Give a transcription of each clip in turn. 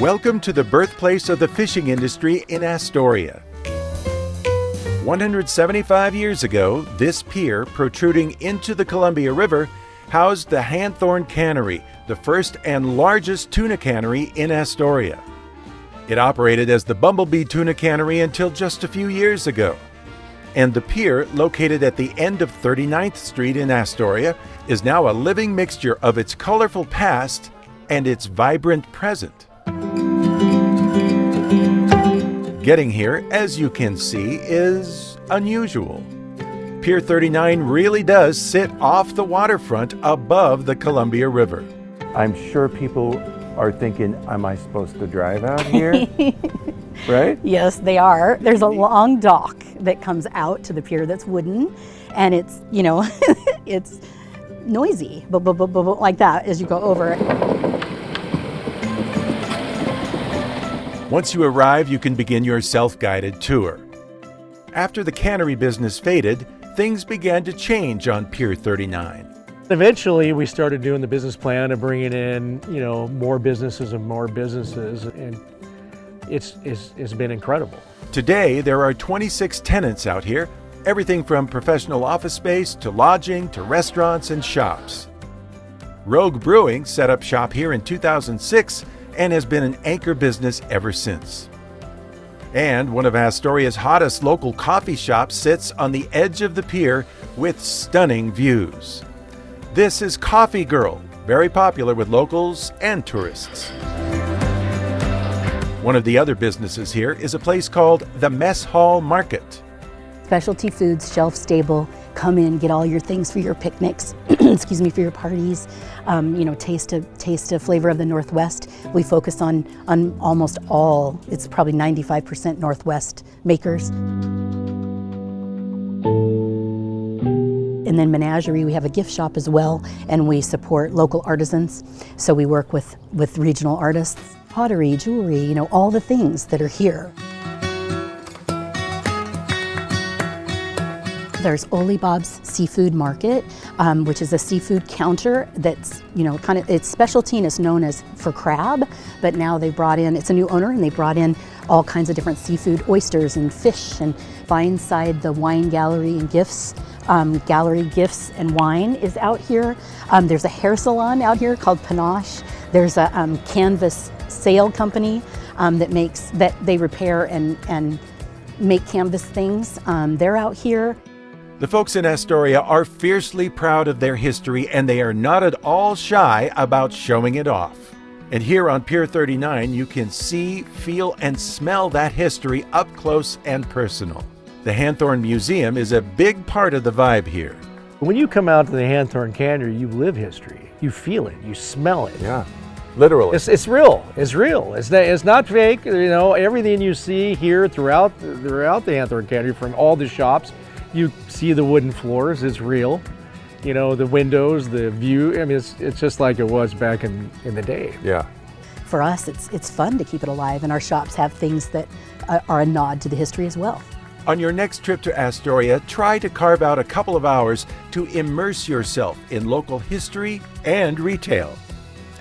Welcome to the birthplace of the fishing industry in Astoria. 175 years ago, this pier, protruding into the Columbia River, housed the Hanthorn Cannery, the first and largest tuna cannery in Astoria. It operated as the Bumblebee Tuna Cannery until just a few years ago. And the pier, located at the end of 39th Street in Astoria, is now a living mixture of its colorful past and its vibrant present. Getting here, as you can see, is unusual. Pier 39 really does sit off the waterfront above the Columbia River. I'm sure people are thinking, am I supposed to drive out here? Right? Yes, they are. There's a long dock that comes out to the pier that's wooden, and it's, it's noisy, like that as you go over. Once you arrive, you can begin your self-guided tour. After the cannery business faded, things began to change on Pier 39. Eventually, we started doing the business plan of bringing in, more businesses, and it's been incredible. Today, there are 26 tenants out here, everything from professional office space to lodging to restaurants and shops. Rogue Brewing set up shop here in 2006 and has been an anchor business ever since. And one of Astoria's hottest local coffee shops sits on the edge of the pier with stunning views. This is Coffee Girl, very popular with locals and tourists. One of the other businesses here is a place called the Mess Hall Market. Specialty foods, shelf stable. Come in, get all your things for your picnics, for your parties. Taste a flavor of the Northwest. We focus on almost all. It's probably 95% Northwest makers. And then Menagerie, we have a gift shop as well, and we support local artisans. So we work with regional artists, pottery, jewelry, all the things that are here. There's Oli Bob's Seafood Market, which is a seafood counter that's, its specialty and is known as for crab, but now they brought in, it's a new owner, and they brought in all kinds of different seafood, oysters and fish, and by inside the wine gallery and gifts. Gallery Gifts and Wine is out here. There's a hair salon out here called Panache. There's a canvas sale company that they repair and make canvas things. They're out here. The folks in Astoria are fiercely proud of their history, and they are not at all shy about showing it off. And here on Pier 39, you can see, feel, and smell that history up close and personal. The Hanthorn Museum is a big part of the vibe here. When you come out to the Hanthorn Cannery, you live history. You feel it. You smell it. Yeah, literally. It's real. It's real. It's not fake. Everything you see here throughout the Hanthorn Cannery, from all the shops, you see the wooden floors. It's real. The windows, the view. It's just like it was back in the day. Yeah. For us, it's fun to keep it alive, and our shops have things that are a nod to the history as well. On your next trip to Astoria, try to carve out a couple of hours to immerse yourself in local history and retail.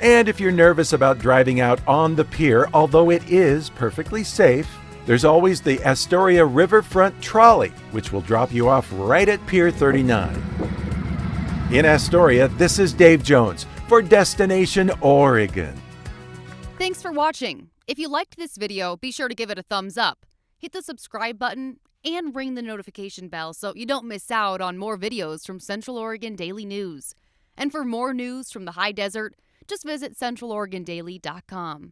And if you're nervous about driving out on the pier, although it is perfectly safe, there's always the Astoria Riverfront Trolley, which will drop you off right at Pier 39. In Astoria, this is Dave Jones for Destination Oregon. Thanks for watching. If you liked this video, be sure to give it a thumbs up. Hit the subscribe button and ring the notification bell so you don't miss out on more videos from Central Oregon Daily News. And for more news from the high desert, just visit centraloregondaily.com.